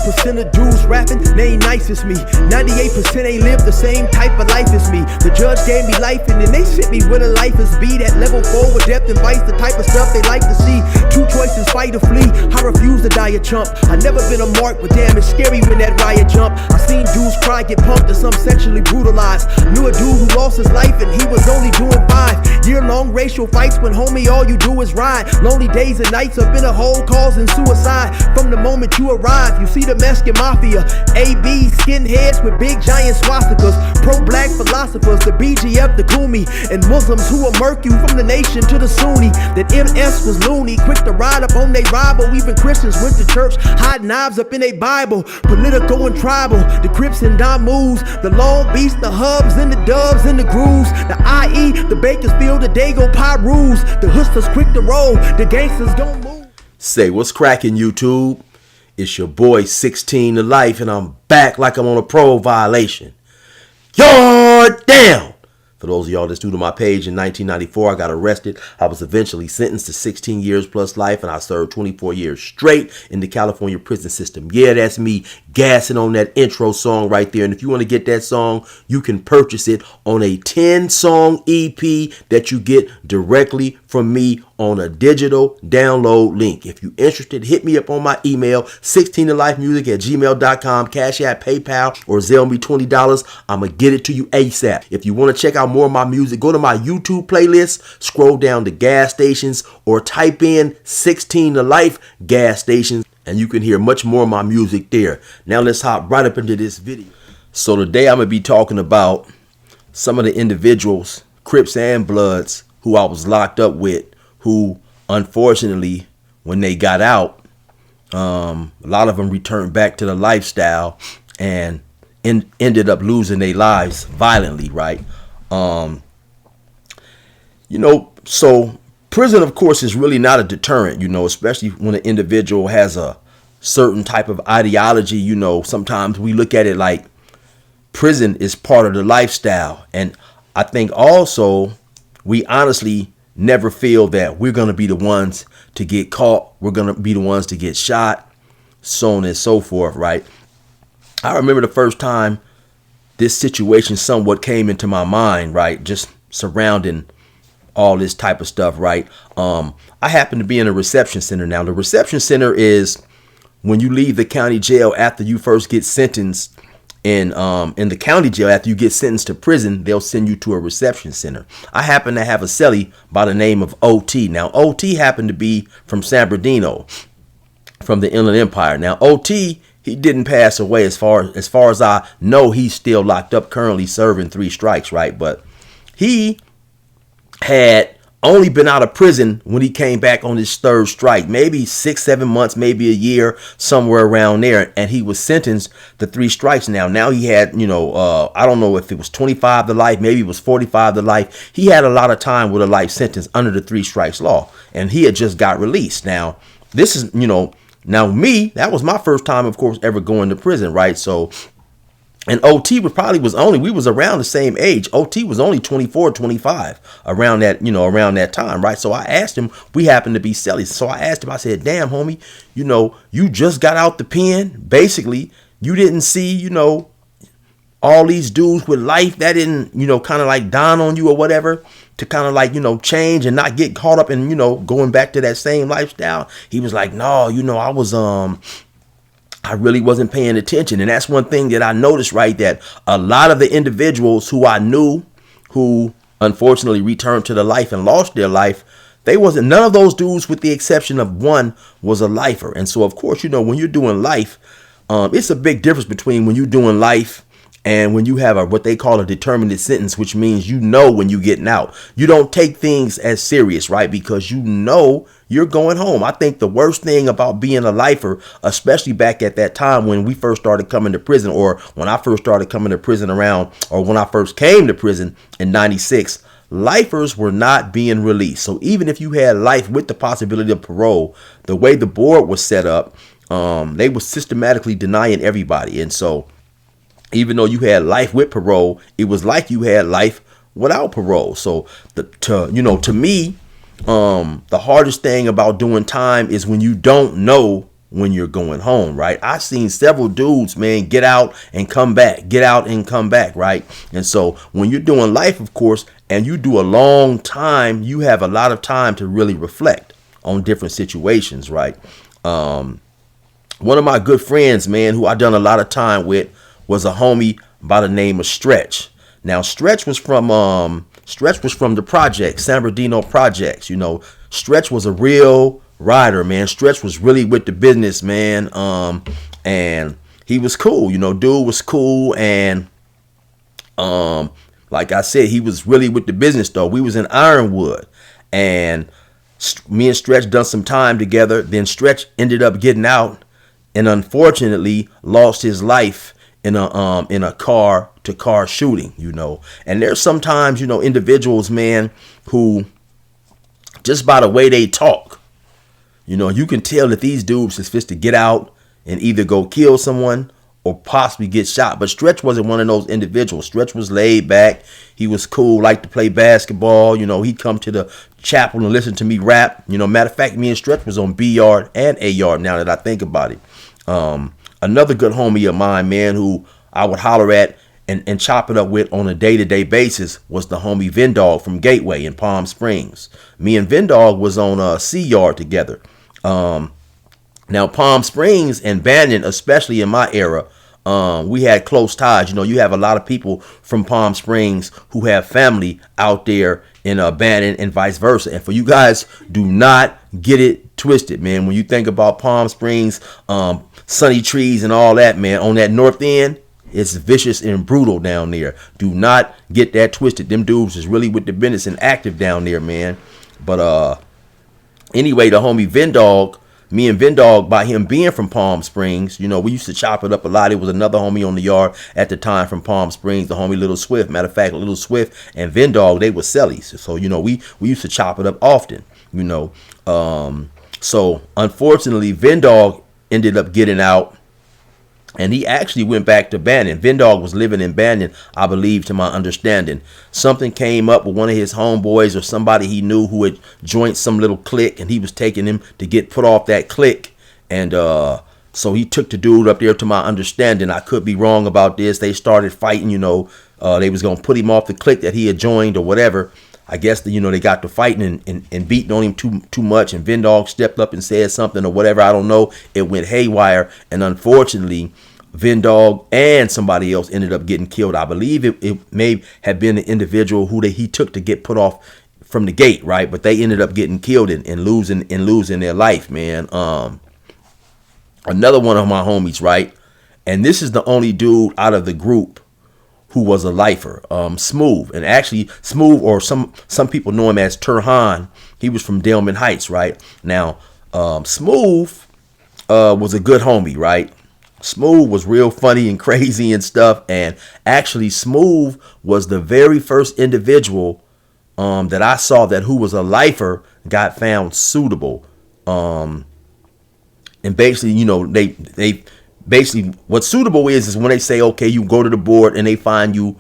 98% of dudes rapping, they ain't nice as me. 98% ain't live the same type of life as me. The judge gave me life and then they sent me where the life is be. That level 4 with depth and vice, the type of stuff they like to see. Two choices, fight or flee. I refuse to die a chump. I never been a mark, but damn, it's scary when that riot jump. I seen dudes cry, get pumped, and some sexually brutalized. Knew a dude who lost his life and he was only doing 5 year-long racial fights when homie all you do is ride. Lonely days and nights up in a hole causing suicide. From the moment you arrive, you see the Mexican mafia, AB skinheads with big giant swastikas, pro-black philosophers, the BGF, the Kumi, and Muslims who will murk you from the nation to the Sunni. That MS was loony, quick to ride up on they rival. Even Christians went to church, hide knives up in a Bible. Political and tribal, the Crips and Damus, the Long Beach, the Hubs and the Dubs and the Grooves, the IE, the Bakersfield, the Dago Pyrus, the hustlers quick to roll, the gangsters don't move. Say, what's cracking, YouTube? It's your boy 16 to life, and I'm back like I'm on a parole violation. You're down! For those of y'all that's new to my page, in 1994, I got arrested. I was eventually sentenced to 16 years plus life, and I served 24 years straight in the California prison system. Yeah, that's me gassing on that intro song right there. And if you want to get that song, you can purchase it on a 10-song EP that you get directly from me on a digital download link. If you're interested, hit me up on my email, 16tolifemusic@gmail.com, Cashapp, PayPal, or Zelle me $20. I'm going to get it to you ASAP. If you want to check out more of my music, go to my YouTube playlist, scroll down to gas stations, or type in 16 to life gas stations, and you can hear much more of my music there. Now let's hop right up into this video. So today I'm going to be talking about some of the individuals, Crips and Bloods, who I was locked up with, who unfortunately, when they got out, a lot of them returned back to the lifestyle and ended up losing their lives violently, right? So prison, of course, is really not a deterrent, especially when an individual has a certain type of ideology. Sometimes we look at it like prison is part of the lifestyle. And I think also we honestly never feel that we're going to be the ones to get caught. We're going to be the ones to get shot, so on and so forth, right? I remember the first time this situation somewhat came into my mind, right? Just surrounding all this type of stuff, right? I happen to be in a reception center now. The reception center is when you leave the county jail after you first get sentenced. In the county jail, after you get sentenced to prison, they'll send you to a reception center. I happen to have a cellie by the name of OT. Now, OT happened to be from San Bernardino, from the Inland Empire. Now, OT, he didn't pass away. As far as I know, he's still locked up, currently serving 3 strikes, right? But he had only been out of prison when he came back on his 3rd strike, maybe 6-7 months, maybe a year, somewhere around there. And he was sentenced to 3 strikes. Now he had, I don't know if it was 25 to life, maybe it was 45 to life. He had a lot of time with a life sentence under the 3 strikes law, and he had just got released. Now, this is, now me, that was my first time, of course, ever going to prison, right? So, and OT we was around the same age. OT was only 24, 25 around that time, right? So I asked him, we happened to be cellies. So I asked him, I said, damn, homie, you just got out the pen. Basically, you didn't see, all these dudes with life that didn't, kind of like dawn on you or whatever to kind of like, change and not get caught up in, going back to that same lifestyle. He was like, no, I really wasn't paying attention. And that's one thing that I noticed, right? That a lot of the individuals who I knew who unfortunately returned to the life and lost their life, none of those dudes, with the exception of one, was a lifer. And so, of course, when you're doing life, it's a big difference between when you're doing life and when you have what they call a determinate sentence, which means when you're getting out. You don't take things as serious, right? Because you're going home. I think the worst thing about being a lifer, especially back at that time when we first started coming to prison, or when I first started coming to prison when I first came to prison in 96, lifers were not being released. So even if you had life with the possibility of parole, the way the board was set up, they were systematically denying everybody. And so even though you had life with parole, it was like you had life without parole. So to me, the hardest thing about doing time is when you don't know when you're going home, right? I've seen several dudes, man, get out and come back, get out and come back, right? And so when you're doing life, of course, and you do a long time, you have a lot of time to really reflect on different situations, right? One of my good friends, man, who I done a lot of time with, was a homie by the name of Stretch. Now, Stretch was from the project, San Bernardino projects. You know, Stretch was a real rider, man. Stretch was really with the business, man. And he was cool. You know, dude was cool, and like I said, he was really with the business though. We was in Ironwood, and me and Stretch done some time together. Then Stretch ended up getting out, and unfortunately lost his life in a car to car shooting, you know. And there's sometimes, you know, individuals, man, who just by the way they talk, you know, you can tell that these dudes is fit to get out and either go kill someone or possibly get shot. But Stretch wasn't one of those individuals. Stretch was laid back. He was cool, liked to play basketball. You know, he'd come to the chapel and listen to me rap. You know, matter of fact, me and Stretch was on B yard and A yard now that I think about it. Another good homie of mine, man, who I would holler at and chop it up with on a day-to-day basis was the homie Vendog from Gateway in Palm Springs. Me and Vendog was on C yard together. Now, Palm Springs and Bannon, especially in my era, we had close ties. You know, you have a lot of people from Palm Springs who have family out there in Bannon and vice versa. And for you guys, do not get it twisted, man. When you think about Palm Springs, sunny trees and all that, man, on that north end, it's vicious and brutal down there. Do not get that twisted. Them dudes is really with the business and active down there, man. But anyway, the homie Vendog, me and Vendog, by him being from Palm Springs, you know, we used to chop it up a lot. It was another homie on the yard at the time from Palm Springs, the homie Little Swift. Matter of fact, Little Swift and Vendog, they were cellies. So, you know, we used to chop it up often, you know. So, unfortunately, Vendog ended up getting out. And he actually went back to Bannon. Vendog was living in Bannon, I believe, to my understanding. Something came up with one of his homeboys or somebody he knew who had joined some little clique, and he was taking him to get put off that clique. And so he took the dude up there, to my understanding. I could be wrong about this. They started fighting, you know. They was going to put him off the clique that he had joined or whatever. I guess, you know, they got to fighting and beating on him too much. And Vendog stepped up and said something or whatever. I don't know. It went haywire. And unfortunately, Vendog and somebody else ended up getting killed. I believe it may have been the individual who he took to get put off from the gate, right? But they ended up getting killed and losing their life, man. Another one of my homies, right? And this is the only dude out of the group who was a lifer, Smooth. And actually, Smooth, or some people know him as Turhan, he was from Delman Heights, right? Now, Smooth was a good homie, right? Smooth was real funny and crazy and stuff. And actually, Smooth was the very first individual that I saw that who was a lifer got found suitable. And basically, you know, they basically, what suitable is when they say, okay, you go to the board and they find you,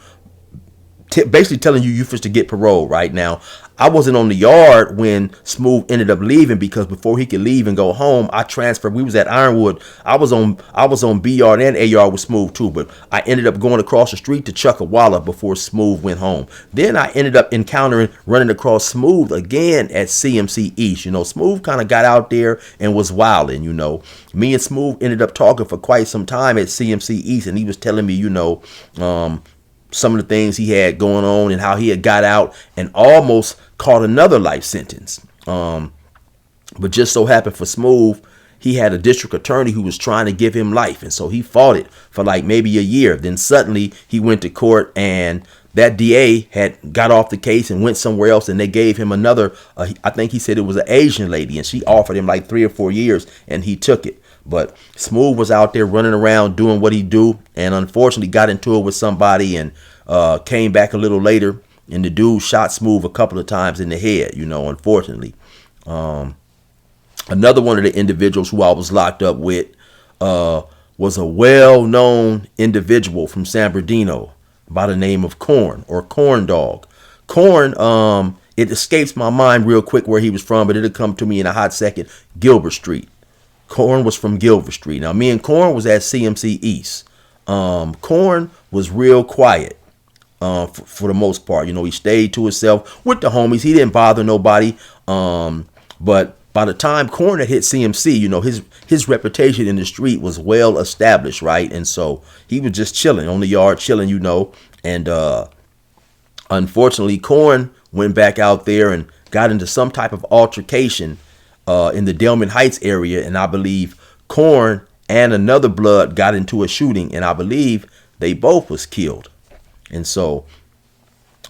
basically telling you supposed to get parole. Right now, I wasn't on the yard when Smooth ended up leaving, because before he could leave and go home, I transferred. We was at Ironwood. I was on B yard and A yard with Smooth too, but I ended up going across the street to Chuckawalla before Smooth went home. Then I ended up running across Smooth again at CMC East. You know, Smooth kind of got out there and was wilding. You know, me and Smooth ended up talking for quite some time at CMC East, and he was telling me, you know, some of the things he had going on and how he had got out and almost caught another life sentence. But just so happened for Smooth, he had a district attorney who was trying to give him life. And so he fought it for like maybe a year. Then suddenly he went to court, and that DA had got off the case and went somewhere else, and they gave him another, I think he said it was an Asian lady, and she offered him like 3 or 4 years, and he took it. But Smooth was out there running around doing what he do, and unfortunately got into it with somebody and came back a little later, and the dude shot Smooth a couple of times in the head, you know, unfortunately. Another one of the individuals who I was locked up with was a well-known individual from San Bernardino by the name of Corn, or Corn Dog. Corn, it escapes my mind real quick where he was from, but it'll come to me in a hot second. Gilbert Street. Corn was from Gilbert Street. Now, me and Corn was at CMC East. Corn was real quiet for the most part. You know, he stayed to himself with the homies. He didn't bother nobody. But by the time Corn had hit CMC, you know, his reputation in the street was well established, right? And so he was just chilling on the yard, chilling, you know. And unfortunately, Corn went back out there and got into some type of altercation in the Delman Heights area. And I believe Corn and another blood got into a shooting, and I believe they both was killed. And so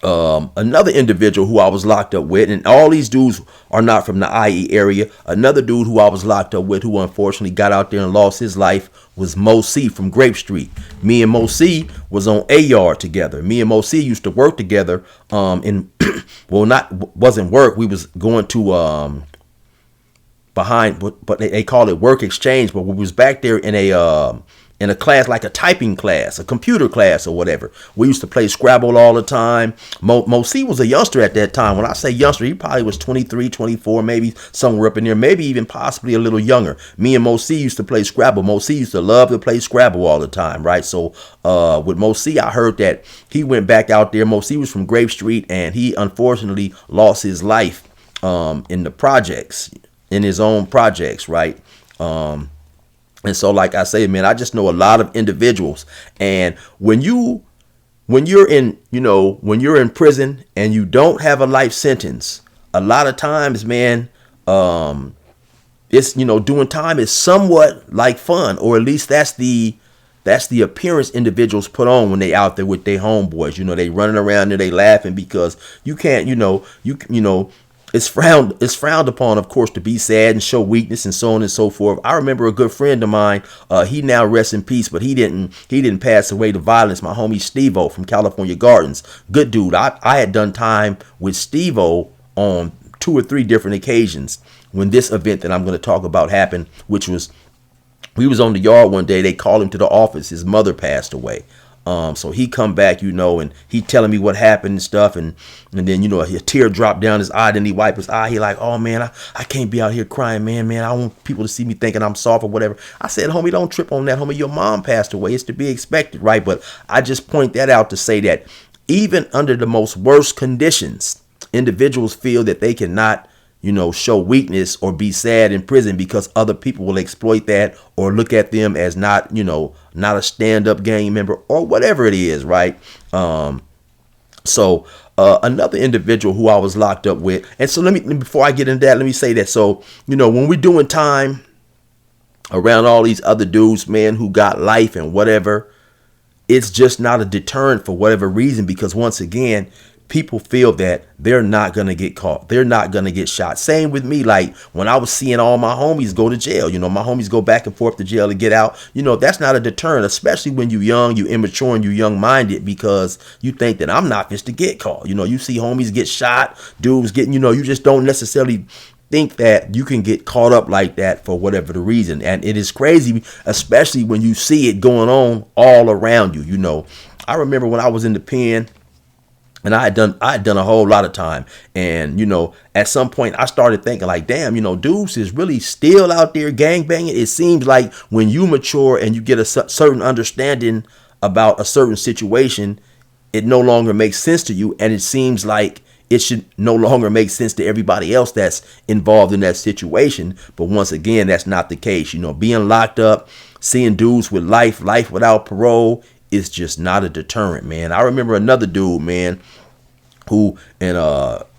another individual who I was locked up with, and all these dudes are not from the IE area. Another dude who I was locked up with, who unfortunately got out there and lost his life, was Mo C from Grape Street. Me and Mo C was on a yard together. Me and Mo C used to work together. Wasn't work. We was going to behind, but they call it work exchange. But we was back there in a class, like a typing class, a computer class or whatever. We used to play Scrabble all the time. Mo C was a youngster at that time. When I say youngster, he probably was 23, 24, maybe somewhere up in there, maybe even possibly a little younger. Me and Mo C used to play Scrabble. Mo C used to love to play Scrabble all the time, right? So with Mo C, I heard that he went back out there. Mo C was from Grape Street, and he unfortunately lost his life in the projects, in his own projects, right? And so, like I say, man, I just know a lot of individuals. And when you're in prison and you don't have a life sentence, a lot of times, man, it's, doing time is somewhat like fun, or at least that's the appearance individuals put on when they out there with their homeboys. You know, they running around and they laughing because you can't, it's frowned upon, of course, to be sad and show weakness and so on and so forth. I remember a good friend of mine, he now rests in peace, but he didn't pass away to violence. My homie Steve-O from California Gardens, good dude. I had done time with Steve-O on 2 or 3 different occasions when this event that I'm going to talk about happened, which was, we was on the yard one day. They called him to the office. His mother passed away. So he come back, and he telling me what happened and stuff. And then, a tear dropped down his eye. Then he wiped his eye. He like, oh, man, I can't be out here crying, man. I don't want people to see me thinking I'm soft or whatever. I said, homie, don't trip on that, homie. Your mom passed away. It's to be expected, right? But I just point that out to say that even under the most worst conditions, individuals feel that they cannot, show weakness or be sad in prison because other people will exploit that or look at them as not a stand-up gang member or whatever it is, right? So another individual who I was locked up with, and so before I get into that, let me say that. So, when we're doing time around all these other dudes, man, who got life and whatever, it's just not a deterrent for whatever reason, because once again, people feel that they're not going to get caught. They're not going to get shot. Same with me. Like when I was seeing all my homies go to jail, my homies go back and forth to jail to get out. That's not a deterrent, especially when you young, you immature, and you young minded, because you think that I'm not just to get caught. You see homies get shot, dudes getting, you just don't necessarily think that you can get caught up like that for whatever the reason. And it is crazy, especially when you see it going on all around you. I remember when I was in the pen, and I had done a whole lot of time. And, at some point I started thinking like, damn, dudes is really still out there gangbanging. It seems like when you mature and you get a certain understanding about a certain situation, it no longer makes sense to you. And it seems like it should no longer make sense to everybody else that's involved in that situation. But once again, that's not the case. Being locked up, seeing dudes with life without parole, it's just not a deterrent, man. I remember another dude, man, who, and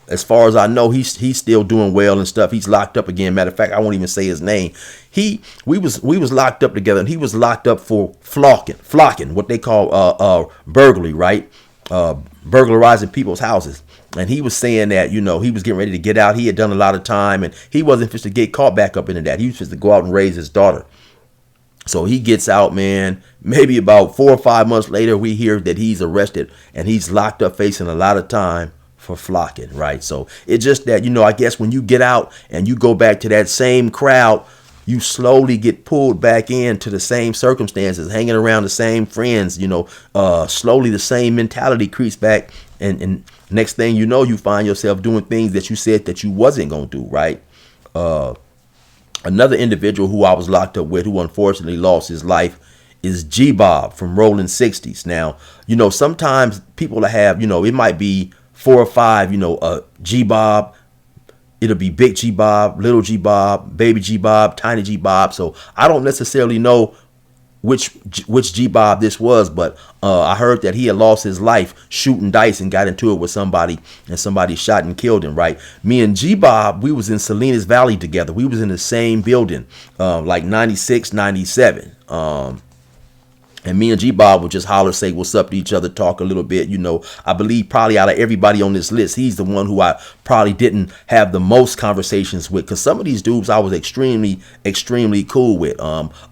as far as I know, he's still doing well and stuff. He's locked up again. Matter of fact, I won't even say his name. We was locked up together, and he was locked up for flocking, what they call burglary, right? Burglarizing people's houses. And he was saying that, he was getting ready to get out. He had done a lot of time, and he wasn't supposed to get caught back up into that. He was supposed to go out and raise his daughter. So he gets out, man. Maybe about 4 or 5 months later, we hear that he's arrested and he's locked up facing a lot of time for flocking, right? So it's just that, I guess when you get out and you go back to that same crowd, you slowly get pulled back into the same circumstances, hanging around the same friends, slowly the same mentality creeps back. And next thing you know, you find yourself doing things that you said that you wasn't going to do, right? Another individual who I was locked up with, who unfortunately lost his life, is G Bob from Rolling 60s. Now, sometimes people have, it might be 4 or 5, G Bob. It'll be Big G Bob, Little G Bob, Baby G Bob, Tiny G Bob. So I don't necessarily know which G Bob this was, but I heard that he had lost his life shooting dice and got into it with somebody, and somebody shot and killed him. Right? Me and G Bob, we was in Salinas Valley together. We was in the same building, like 96, 97. And me and G Bob would just holler, say what's up to each other, talk a little bit. I believe probably out of everybody on this list, he's the one who I probably didn't have the most conversations with, because some of these dudes I was extremely, extremely cool with.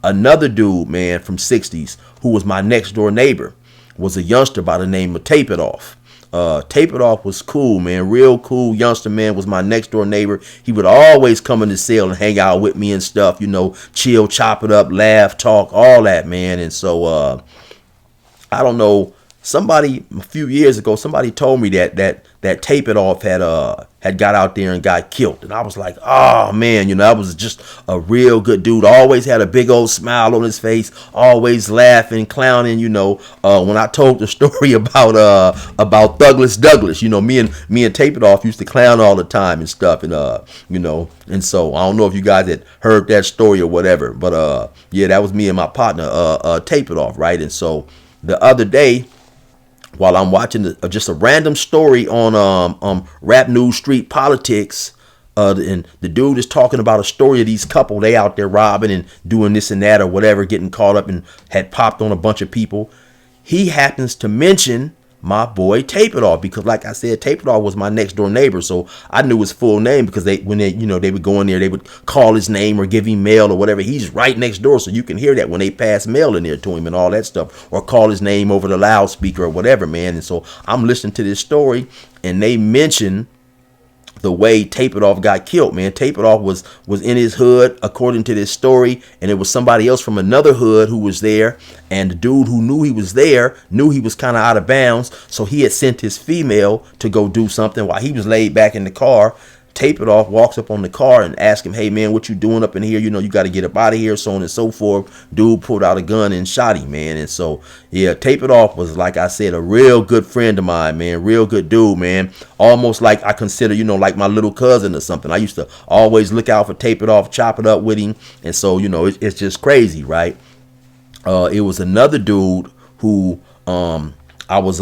Another dude, man, from 60s, who was my next door neighbor, was a youngster by the name of Tape It Off. Tape It Off was cool, man. Real cool youngster, man. Was my next door neighbor. He would always come in the cell and hang out with me and stuff, chill, chop it up, laugh, talk, all that, man. And so, I don't know, somebody a few years ago, somebody told me that Tape It Off had got out there and got killed. And I was like, oh man, that was just a real good dude. Always had a big old smile on his face, always laughing, clowning. When I told the story about Douglas Douglas, me and Tape It Off used to clown all the time and stuff. And and so I don't know if you guys had heard that story or whatever, but yeah, that was me and my partner, Tape It Off, right? And so the other day, while I'm watching just a random story on Rap News Street Politics, and the dude is talking about a story of these couple, they out there robbing and doing this and that or whatever, getting caught up and had popped on a bunch of people. He happens to mention my boy Tape It Off, because like I said, Tape It Off was my next door neighbor, so I knew his full name, because when they would go in there, they would call his name or give him mail or whatever. He's right next door, so you can hear that when they pass mail in there to him and all that stuff, or call his name over the loudspeaker or whatever, man. And so I'm listening to this story, and they mention the way Tape It Off got killed, man. Tape It Off was in his hood, according to this story, and it was somebody else from another hood who was there, and the dude who knew he was there knew he was kind of out of bounds, so he had sent his female to go do something while he was laid back in the car. Tape It Off walks up on the car and asks him, hey man, what you doing up in here? You got to get up out of here, so on and so forth. Dude pulled out a gun and shot him, man. And so, yeah, Tape It Off was, like I said, a real good friend of mine, man. Real good dude, man. Almost like I consider, like my little cousin or something. I used to always look out for Tape It Off, chop it up with him. And so, it's just crazy, right? It was another dude who I was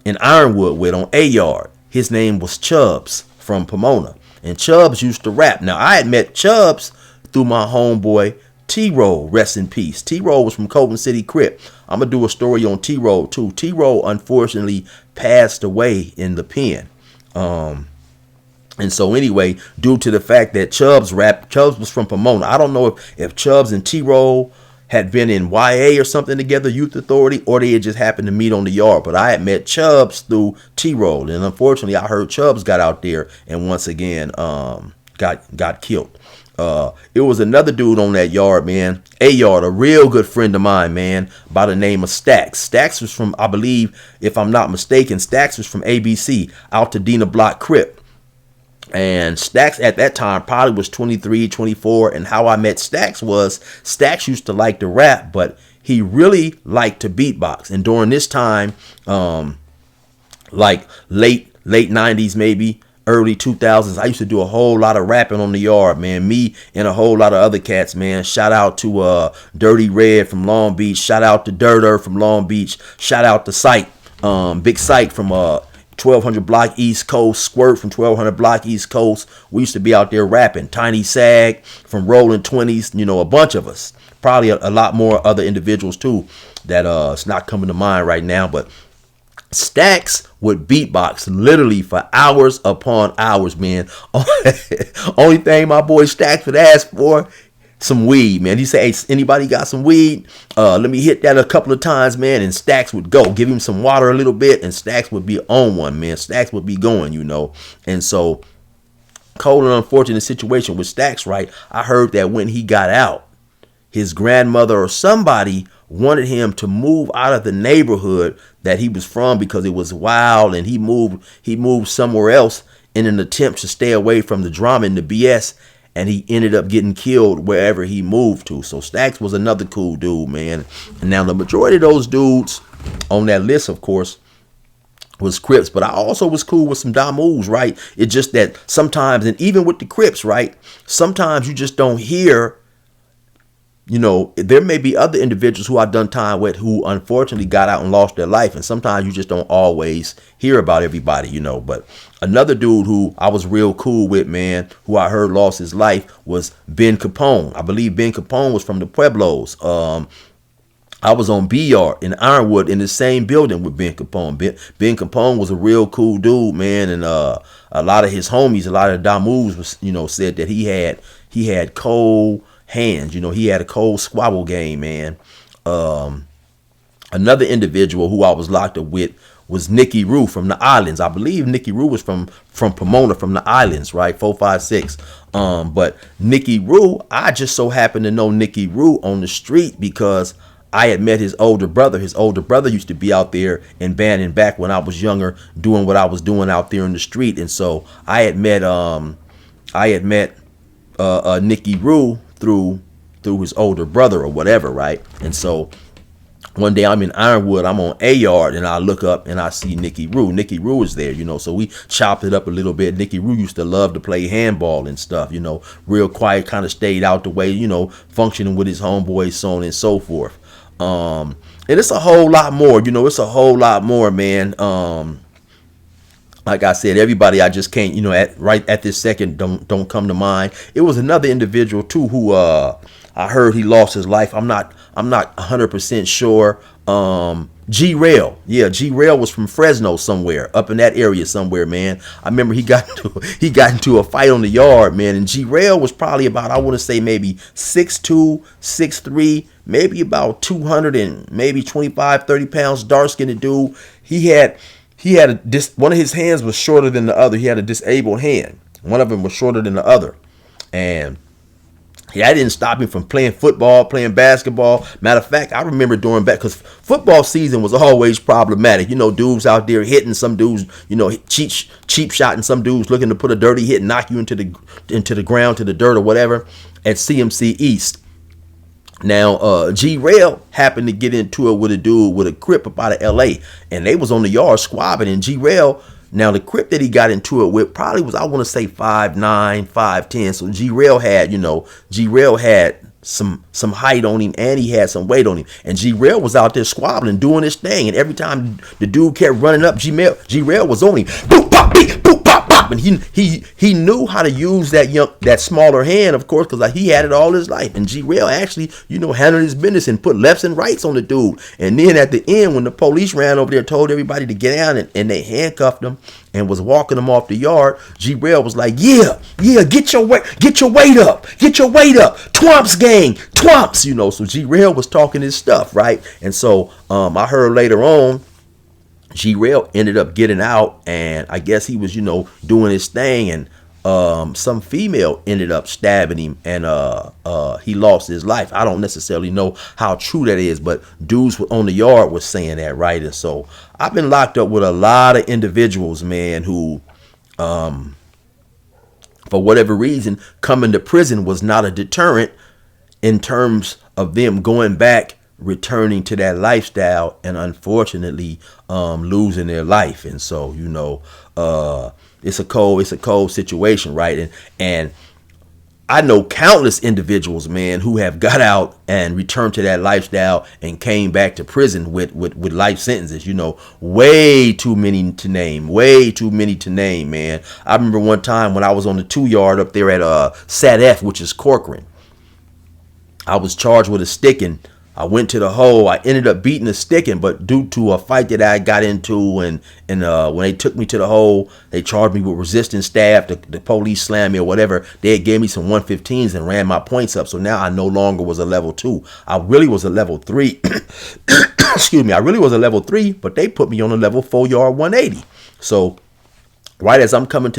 in Ironwood with on A-Yard. His name was Chubbs from Pomona, and Chubbs used to rap. Now I had met Chubbs through my homeboy T-Roll, rest in peace. T-Roll was from Colton City Crip. I'm gonna do a story on T-Roll too. T-Roll unfortunately passed away in the pen. And so anyway, due to the fact that Chubbs was from Pomona. I don't know if Chubbs and T-Roll had been in YA or something together, Youth Authority, or they had just happened to meet on the yard. But I had met Chubbs through T-Roll, and unfortunately, I heard Chubbs got out there and once again got killed. It was another dude on that yard, man. A-Yard, a real good friend of mine, man, by the name of Stacks. Stacks was from, I believe, if I'm not mistaken, Stacks was from ABC, out to Dina Block Crip. And Stacks at that time probably was 23, 24. And how I met Stacks was Stacks used to like to rap, but he really liked to beatbox. And during this time, like late 90s, maybe early 2000s, I used to do a whole lot of rapping on the yard, man. Me and a whole lot of other cats, man. Shout out to Dirty Red from Long Beach. Shout out to Dirter from Long Beach. Shout out to Sight, Big Sight from 1200 Block East Coast, Squirt from 1200 Block East Coast. We used to be out there rapping. Tiny Sag from Rolling 20s, a bunch of us. Probably a lot more other individuals too that it's not coming to mind right now. But Stacks would beatbox literally for hours upon hours, man. Only thing my boy Stacks would ask for, some weed, man. He say, hey, anybody got some weed? Let me hit that a couple of times, man. And Stacks would go. Give him some water a little bit, and Stacks would be on one, man. Stacks would be going, And so, cold and unfortunate situation with Stacks, right? I heard that when he got out, his grandmother or somebody wanted him to move out of the neighborhood that he was from because it was wild, and he moved somewhere else in an attempt to stay away from the drama and the BS. and he ended up getting killed wherever he moved to. So Stacks was another cool dude, man. And now the majority of those dudes on that list, of course, was Crips, but I also was cool with some Damus, right? It's just that sometimes, and even with the Crips, right, sometimes you just don't hear, you know, there may be other individuals who I've done time with who unfortunately got out and lost their life, and sometimes you just don't always hear about everybody, you know. But another dude who I was real cool with, man, who I heard lost his life, was Ben Capone. I believe Ben Capone was from the Pueblos. I was on B Yard in Ironwood in the same building with Ben Capone. Ben Capone was a real cool dude, man, and a lot of his homies, a lot of Damus was, you know, said that he had cold hands. You know, he had a cold squabble game, man. Another individual who I was locked up with was Nicky Rue from the Islands. I believe Nicky Rue was from Pomona, from the Islands, right? 456. But Nicky Rue, I just so happened to know Nicky Rue on the street because I had met his older brother. His older brother used to be out there in Bannon back when I was younger, doing what I was doing out there in the street. And so I had met Nicky Rue through his older brother or whatever, right? And so one day I'm in Ironwood, I'm on A Yard, and I look up and I see Nicky Rue. Nicky Rue is there, you know, so we chopped it up a little bit. Nicky Rue used to love to play handball and stuff, you know, real quiet, kind of stayed out the way, you know, functioning with his homeboys, so on and so forth. And it's a whole lot more, you know, it's a whole lot more, man. Like I said, everybody I just can't, you know, right at this second don't come to mind. It was another individual too who I heard he lost his life. I'm not 100% sure. G-Rail. Yeah, G-Rail was from Fresno somewhere, up in that area somewhere, man. I remember he got into a fight on the yard, man, and G-Rail was probably about, I want to say maybe 6'2", 6'3", maybe about 200 and maybe 25, 30 pounds, dark-skinned dude. He had one of his hands was shorter than the other. He had a disabled hand. One of them was shorter than the other. And that didn't stop him from playing football, playing basketball. Matter of fact, I remember during back, because football season was always problematic. You know, dudes out there hitting, some dudes, you know, cheap shot, and some dudes looking to put a dirty hit and knock you into the ground, to the dirt or whatever at CMC East. Now, G-Rail happened to get into it with a dude with a Crip up out of L.A., and they was on the yard squabbing, and G-Rail, now the Crip that he got into it with probably was, I want to say 5'9", 5'10", so G-Rail had some height on him, and he had some weight on him, and G-Rail was out there squabbling, doing his thing, and every time the dude kept running up, G-Rail was on him, boop, pop, beep, boop, pop, pop, and he knew how to use that smaller hand, of course, because he had it all his life, and G-Rail actually, you know, handled his business and put lefts and rights on the dude, and then at the end, when the police ran over there, told everybody to get down, and they handcuffed him and was walking him off the yard, G-Rail was like, yeah, get your weight up, Twomps gang, Twomps, you know. So G-Rail was talking his stuff, right? And so I heard later on, G-Rail ended up getting out, and I guess he was, you know, doing his thing, and some female ended up stabbing him, and he lost his life. I don't necessarily know how true that is, but dudes on the yard was saying that, right? And so I've been locked up with a lot of individuals, man, who for whatever reason, coming to prison was not a deterrent in terms of them going back, returning to that lifestyle, and unfortunately losing their life. And so, you know, it's a cold situation, right? And I know countless individuals, man, who have got out and returned to that lifestyle and came back to prison with life sentences, you know, way too many to name, man. I remember one time when I was on the 2 yard up there at Sat F, which is Corcoran. I was charged with a sticking. I went to the hole. I ended up beating a sticking, but due to a fight that I got into, and when they took me to the hole, they charged me with resisting staff. The police slammed me or whatever. They gave me some 115s and ran my points up. So now I no longer was a level 2. I really was a level 3. Excuse me. I really was a level 3, but they put me on a level 4 yard 180. So right as I'm coming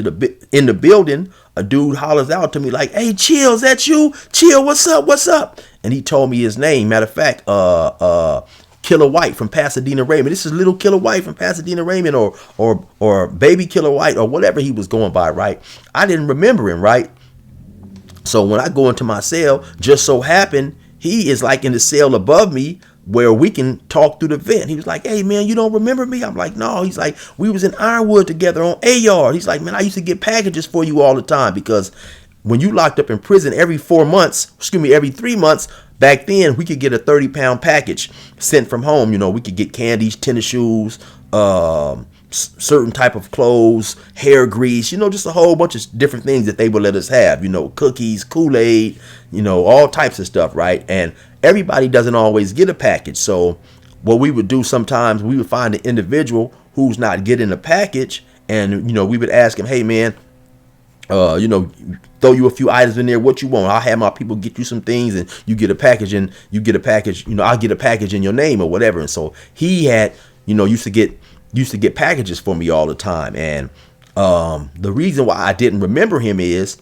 in the building, a dude hollers out to me like, "Hey, Chill, is that you? Chill, what's up?" And he told me his name. Matter of fact, Killer White from Pasadena Raymond. This is little Killer White from Pasadena Raymond, or baby Killer White, or whatever he was going by, right? I didn't remember him, right? So when I go into my cell, just so happen he is like in the cell above me where we can talk through the vent. He was like, hey man, you don't remember me? I'm like, no. He's like, we was in Ironwood together on A Yard. He's like, man, I used to get packages for you all the time, because when you locked up in prison every 3 months, back then we could get a 30-pound package sent from home. You know, we could get candies, tennis shoes, certain type of clothes, hair grease, you know, just a whole bunch of different things that they would let us have, you know, cookies, Kool-Aid, you know, all types of stuff, right? And everybody doesn't always get a package. So what we would do sometimes, we would find an individual who's not getting a package, and, you know, we would ask him, hey man, you know, throw you a few items in there, what you want. I'll have my people get you some things, and you get a package, and you get a package, you know, I'll get a package in your name or whatever. And so he had, you know, used to get packages for me all the time. And the reason why I didn't remember him is,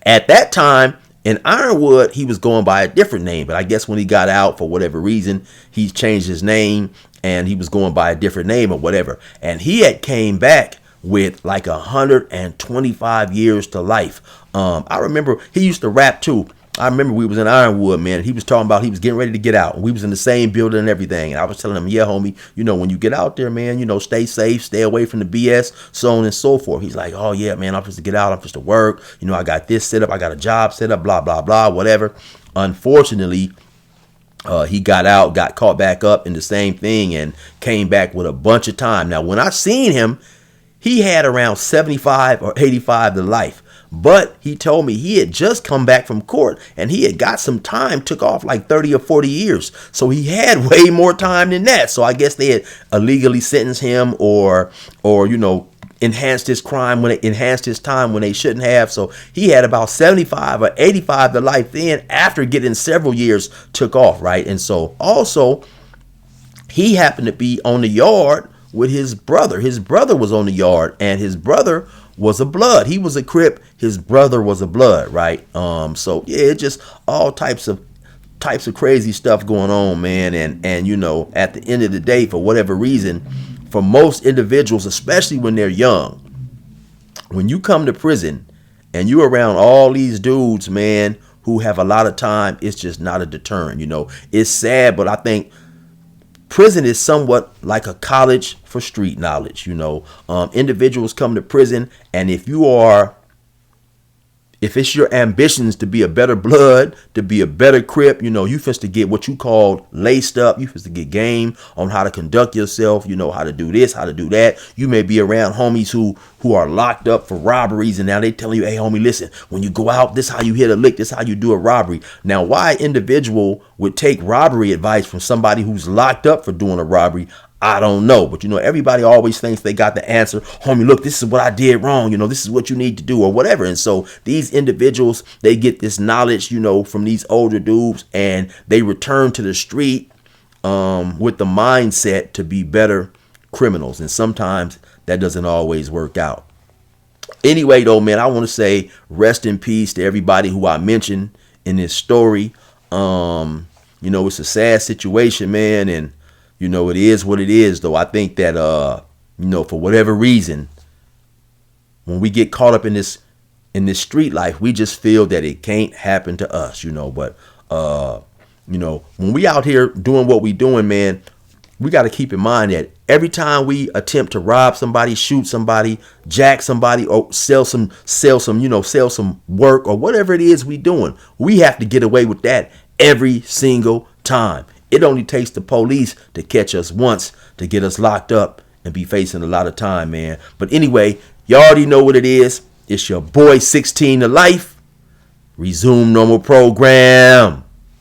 at that time in Ironwood, he was going by a different name. But I guess when he got out, for whatever reason, he changed his name, and he was going by a different name or whatever. And he had came back with like 125 years to life. I remember he used to rap too. I remember we was in Ironwood, man. He was talking about he was getting ready to get out. We was in the same building and everything. And I was telling him, yeah, homie, you know, when you get out there, man, you know, stay safe, stay away from the BS, so on and so forth. He's like, oh yeah, man, I'm supposed to get out. I'm supposed to work. You know, I got this set up. I got a job set up, blah, blah, blah, whatever. Unfortunately, he got out, got caught back up in the same thing, and came back with a bunch of time. Now, when I seen him, he had around 75 or 85 to life. But he told me he had just come back from court, and he had got some time, took off like 30 or 40 years. So he had way more time than that. So I guess they had illegally sentenced him, or you know, enhanced his time when they shouldn't have. So he had about 75 or 85 to life then, after getting several years took off, right? And so also he happened to be on the yard with his brother. His brother was on the yard, and his brother was a blood. He was a Crip. His brother was a blood, right? So yeah, just all types of crazy stuff going on, man. And you know, at the end of the day, for whatever reason, for most individuals, especially when they're young, when you come to prison and you're around all these dudes, man, who have a lot of time, it's just not a deterrent. You know, it's sad, but I think prison is somewhat like a college for street knowledge. You know, individuals come to prison, and if it's your ambitions to be a better blood, to be a better Crip, you know, you supposed to get what you call laced up. You supposed to get game on how to conduct yourself, you know, how to do this, how to do that. You may be around homies who are locked up for robberies, and now they telling you, hey homie, listen, when you go out, this how you hit a lick, this how you do a robbery. Now, why an individual would take robbery advice from somebody who's locked up for doing a robbery, I don't know. But, you know, everybody always thinks they got the answer. Homie, look, this is what I did wrong. You know, this is what you need to do, or whatever. And so these individuals, they get this knowledge, you know, from these older dudes, and they return to the street with the mindset to be better criminals. And sometimes that doesn't always work out. Anyway, though, man, I want to say rest in peace to everybody who I mentioned in this story. You know, it's a sad situation, man. And you know, it is what it is, though. I think that, you know, for whatever reason, when we get caught up in this street life, we just feel that it can't happen to us, you know. But, you know, when we out here doing what we doing, man, we got to keep in mind that every time we attempt to rob somebody, shoot somebody, jack somebody, or sell some work, or whatever it is we doing, we have to get away with that every single time. It only takes the police to catch us once to get us locked up and be facing a lot of time, man. But anyway, you already know what it is. It's your boy 16 to life. Resume normal program.